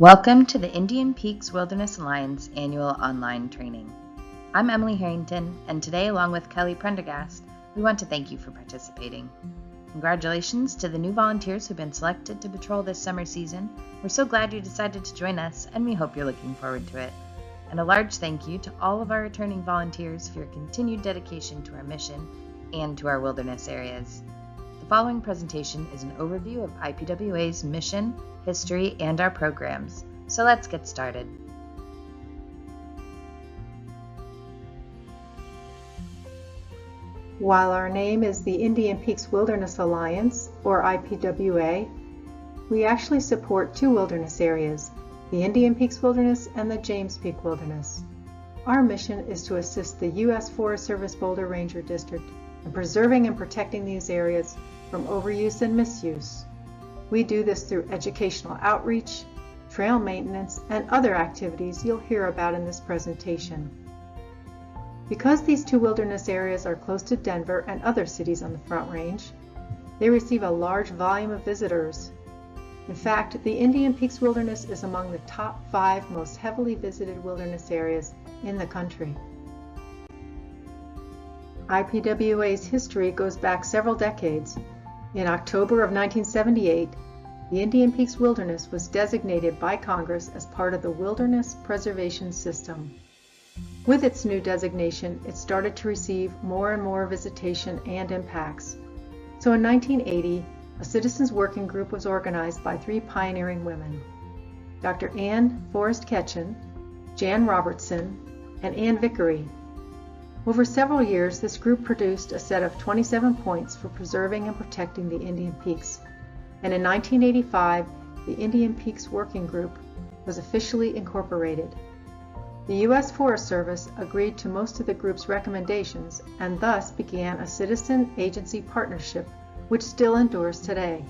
Welcome to the Indian Peaks Wilderness Alliance annual online training. I'm Emily Harrington, and today, along with Kelly Prendergast, we want to thank you for participating. Congratulations to the new volunteers who've been selected to patrol this summer season. We're so glad you decided to join us, and we hope you're looking forward to it. And a large thank you to all of our returning volunteers for your continued dedication to our mission and to our wilderness areas. The following presentation is an overview of IPWA's mission, history, and our programs. So let's get started. While our name is the Indian Peaks Wilderness Alliance, or IPWA, we actually support two wilderness areas, the Indian Peaks Wilderness and the James Peak Wilderness. Our mission is to assist the U.S. Forest Service Boulder Ranger District in preserving and protecting these areas from overuse and misuse. We do this through educational outreach, trail maintenance, and other activities you'll hear about in this presentation. Because these two wilderness areas are close to Denver and other cities on the Front Range, they receive a large volume of visitors. In fact, the Indian Peaks Wilderness is among the top 5 most heavily visited wilderness areas in the country. IPWA's history goes back several decades. In October of 1978, the Indian Peaks Wilderness was designated by Congress as part of the Wilderness Preservation System. With its new designation, it started to receive more and more visitation and impacts. So in 1980, a citizens working group was organized by 3 pioneering women, Dr. Ann Forrest Ketchen, Jan Robertson, and Ann Vickery. Over several years, this group produced a set of 27 points for preserving and protecting the Indian Peaks. And in 1985, the Indian Peaks Working Group was officially incorporated. The U.S. Forest Service agreed to most of the group's recommendations and thus began a citizen-agency partnership, which still endures today.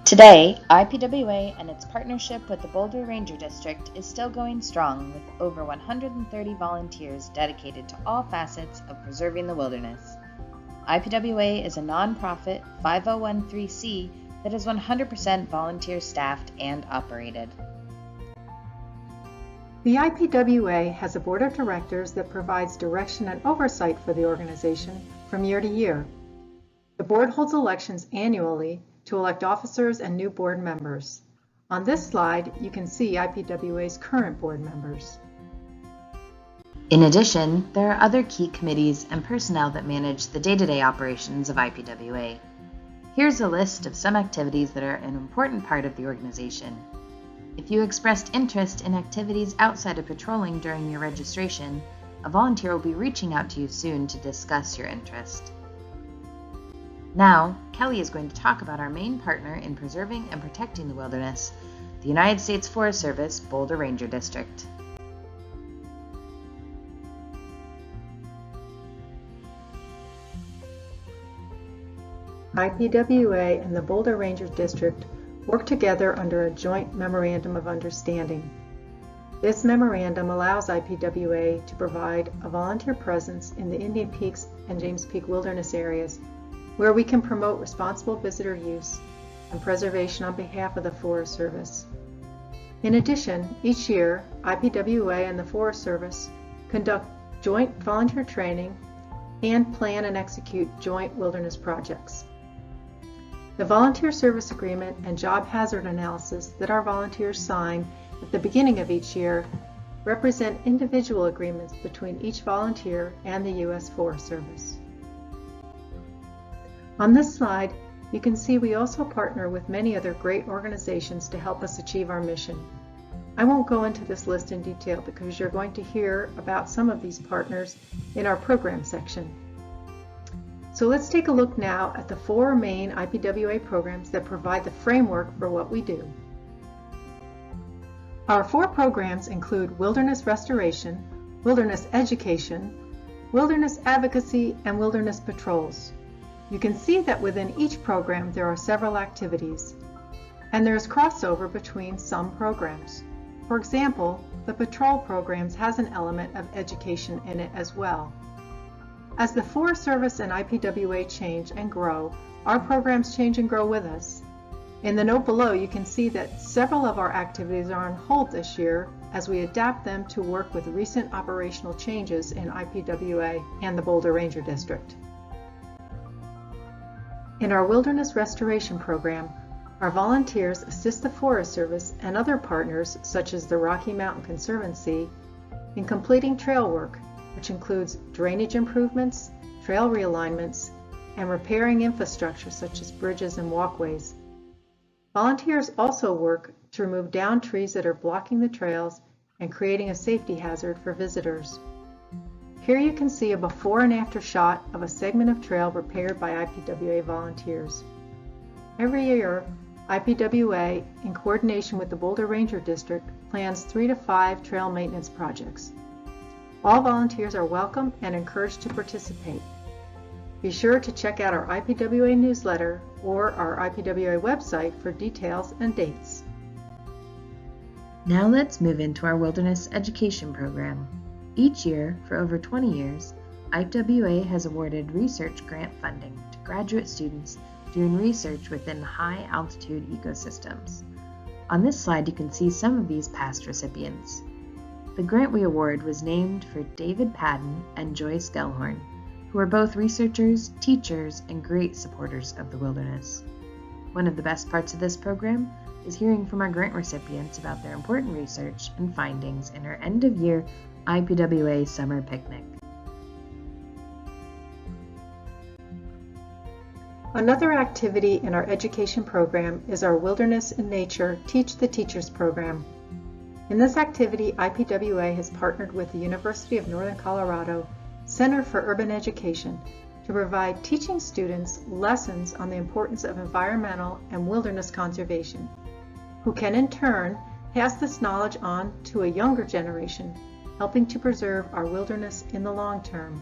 Today, IPWA and its partnership with the Boulder Ranger District is still going strong with over 130 volunteers dedicated to all facets of preserving the wilderness. IPWA is a nonprofit 5013C that is 100% volunteer staffed and operated. The IPWA has a board of directors that provides direction and oversight for the organization from year to year. The board holds elections annually to elect officers and new board members. On this slide, you can see IPWA's current board members. In addition, there are other key committees and personnel that manage the day-to-day operations of IPWA. Here's a list of some activities that are an important part of the organization. If you expressed interest in activities outside of patrolling during your registration, a volunteer will be reaching out to you soon to discuss your interest. Now, Kelly is going to talk about our main partner in preserving and protecting the wilderness, the United States Forest Service Boulder Ranger District. IPWA and the Boulder Ranger District work together under a joint Memorandum of Understanding. This memorandum allows IPWA to provide a volunteer presence in the Indian Peaks and James Peak wilderness areas where we can promote responsible visitor use and preservation on behalf of the Forest Service. In addition, each year, IPWA and the Forest Service conduct joint volunteer training and plan and execute joint wilderness projects. The volunteer service agreement and job hazard analysis that our volunteers sign at the beginning of each year represent individual agreements between each volunteer and the U.S. Forest Service. On this slide, you can see we also partner with many other great organizations to help us achieve our mission. I won't go into this list in detail because you're going to hear about some of these partners in our program section. So let's take a look now at the 4 main IPWA programs that provide the framework for what we do. Our 4 programs include Wilderness Restoration, Wilderness Education, Wilderness Advocacy, and Wilderness Patrols. You can see that within each program there are several activities, and there is crossover between some programs. For example, the Patrol programs has an element of education in it as well. As the Forest Service and IPWA change and grow, our programs change and grow with us. In the note below, you can see that several of our activities are on hold this year as we adapt them to work with recent operational changes in IPWA and the Boulder Ranger District. In our Wilderness Restoration Program, our volunteers assist the Forest Service and other partners, such as the Rocky Mountain Conservancy, in completing trail work, which includes drainage improvements, trail realignments, and repairing infrastructure such as bridges and walkways. Volunteers also work to remove downed trees that are blocking the trails and creating a safety hazard for visitors. Here you can see a before and after shot of a segment of trail repaired by IPWA volunteers. Every year, IPWA, in coordination with the Boulder Ranger District, plans 3 to 5 trail maintenance projects. All volunteers are welcome and encouraged to participate. Be sure to check out our IPWA newsletter or our IPWA website for details and dates. Now let's move into our Wilderness Education Program. Each year, for over 20 years, IPWA has awarded research grant funding to graduate students doing research within high-altitude ecosystems. On this slide, you can see some of these past recipients. The grant we award was named for David Padden and Joyce Gellhorn, who are both researchers, teachers, and great supporters of the wilderness. One of the best parts of this program is hearing from our grant recipients about their important research and findings in our end-of-year IPWA Summer Picnic. Another activity in our education program is our Wilderness in Nature Teach the Teachers program. In this activity, IPWA has partnered with the University of Northern Colorado Center for Urban Education to provide teaching students lessons on the importance of environmental and wilderness conservation, who can in turn pass this knowledge on to a younger generation, helping to preserve our wilderness in the long term.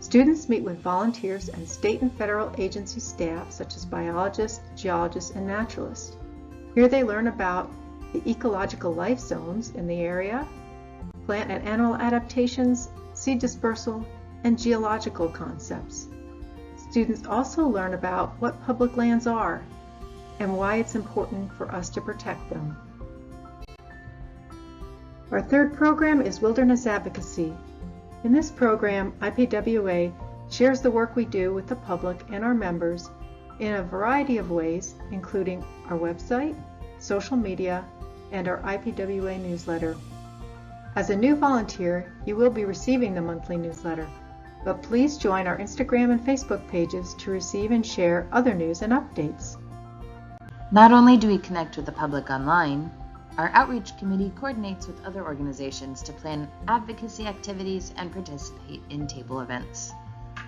Students meet with volunteers and state and federal agency staff such as biologists, geologists, and naturalists. Here they learn about the ecological life zones in the area, plant and animal adaptations, seed dispersal, and geological concepts. Students also learn about what public lands are and why it's important for us to protect them. Our third program is Wilderness Advocacy. In this program, IPWA shares the work we do with the public and our members in a variety of ways, including our website, social media, and our IPWA newsletter. As a new volunteer, you will be receiving the monthly newsletter, but please join our Instagram and Facebook pages to receive and share other news and updates. Not only do we connect with the public online, our outreach committee coordinates with other organizations to plan advocacy activities and participate in table events.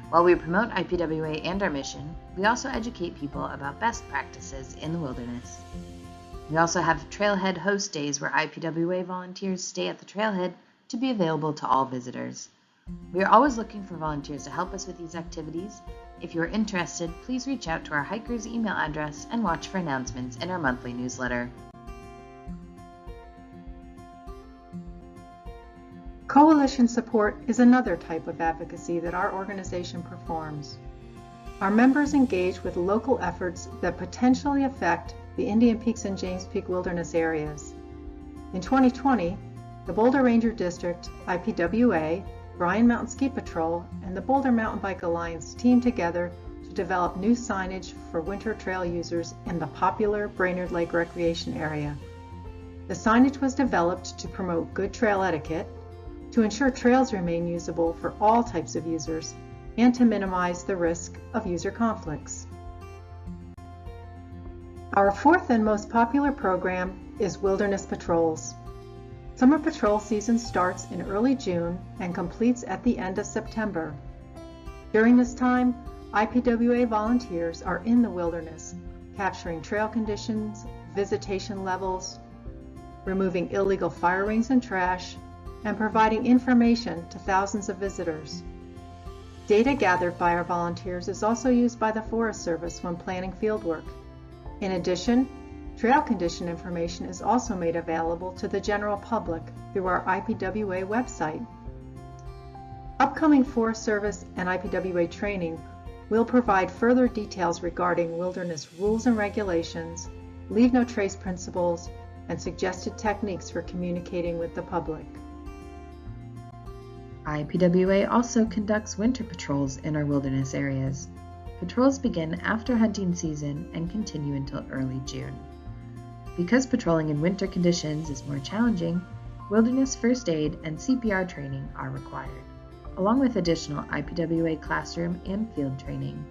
While we promote IPWA and our mission, we also educate people about best practices in the wilderness. We also have Trailhead Host Days where IPWA volunteers stay at the trailhead to be available to all visitors. We are always looking for volunteers to help us with these activities. If you are interested, please reach out to our hikers email address and watch for announcements in our monthly newsletter. Coalition support is another type of advocacy that our organization performs. Our members engage with local efforts that potentially affect the Indian Peaks and James Peak wilderness areas. In 2020, the Boulder Ranger District, IPWA, Bryan Mountain Ski Patrol, and the Boulder Mountain Bike Alliance teamed together to develop new signage for winter trail users in the popular Brainerd Lake Recreation Area. The signage was developed to promote good trail etiquette, to ensure trails remain usable for all types of users, and to minimize the risk of user conflicts. Our fourth and most popular program is Wilderness Patrols. Summer patrol season starts in early June and completes at the end of September. During this time, IPWA volunteers are in the wilderness, capturing trail conditions, visitation levels, removing illegal fire rings and trash, and providing information to thousands of visitors. Data gathered by our volunteers is also used by the Forest Service when planning fieldwork. In addition, trail condition information is also made available to the general public through our IPWA website. Upcoming Forest Service and IPWA training We'll provide further details regarding wilderness rules and regulations, leave no trace principles, and suggested techniques for communicating with the public. IPWA also conducts winter patrols in our wilderness areas. Patrols begin after hunting season and continue until early June. Because patrolling in winter conditions is more challenging, wilderness first aid and CPR training are required, along with additional IPWA classroom and field training.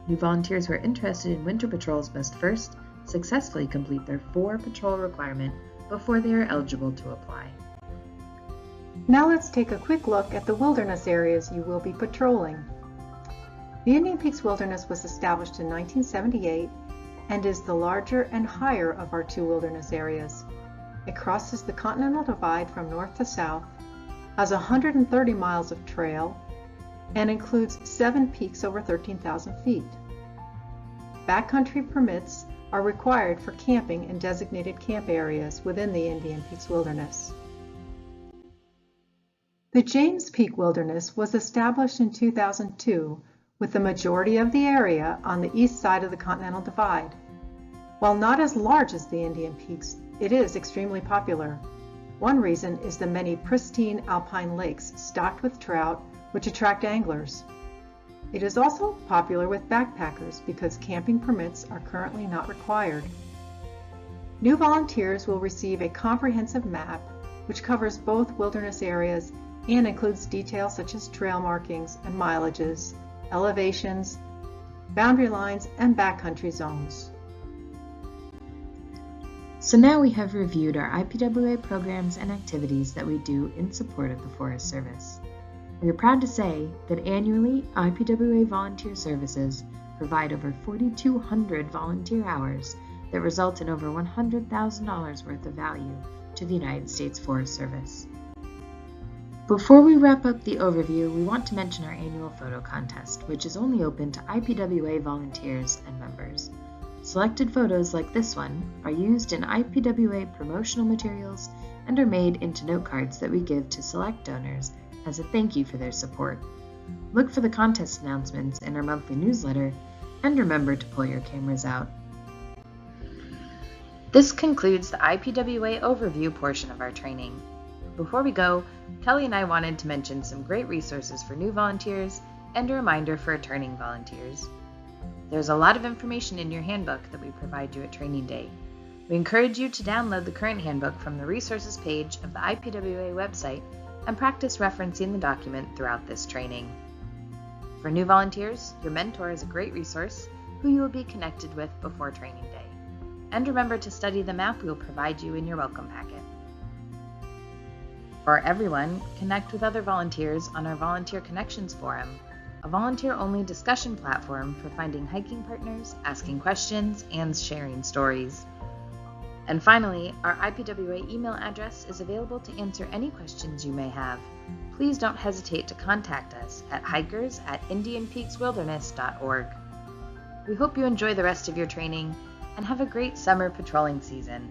New volunteers who are interested in winter patrols must first successfully complete their 4 patrol requirement before they are eligible to apply. Now let's take a quick look at the wilderness areas you will be patrolling. The Indian Peaks Wilderness was established in 1978 and is the larger and higher of our 2 wilderness areas. It crosses the Continental Divide from north to south, has 130 miles of trail, and includes 7 peaks over 13,000 feet. Backcountry permits are required for camping in designated camp areas within the Indian Peaks Wilderness. The James Peak Wilderness was established in 2002 with the majority of the area on the east side of the Continental Divide. While not as large as the Indian Peaks, it is extremely popular. One reason is the many pristine alpine lakes stocked with trout, which attract anglers. It is also popular with backpackers because camping permits are currently not required. New volunteers will receive a comprehensive map which covers both wilderness areas and includes details such as trail markings and mileages, elevations, boundary lines, and backcountry zones. So now we have reviewed our IPWA programs and activities that we do in support of the Forest Service. We are proud to say that annually IPWA Volunteer Services provide over 4,200 volunteer hours that result in over $100,000 worth of value to the United States Forest Service. Before we wrap up the overview, we want to mention our annual photo contest, which is only open to IPWA volunteers and members. Selected photos like this one are used in IPWA promotional materials and are made into note cards that we give to select donors as a thank you for their support. Look for the contest announcements in our monthly newsletter, and remember to pull your cameras out. This concludes the IPWA Overview portion of our training. Before we go, Kelly and I wanted to mention some great resources for new volunteers and a reminder for returning volunteers. There's a lot of information in your handbook that we provide you at Training Day. We encourage you to download the current handbook from the resources page of the IPWA website and practice referencing the document throughout this training. For new volunteers, your mentor is a great resource who you will be connected with before Training Day. And remember to study the map we will provide you in your welcome packet. For everyone, connect with other volunteers on our Volunteer Connections Forum, a volunteer-only discussion platform for finding hiking partners, asking questions, and sharing stories. And finally, our IPWA email address is available to answer any questions you may have. Please don't hesitate to contact us at hikers@indianpeakswilderness.org. We hope you enjoy the rest of your training and have a great summer patrolling season.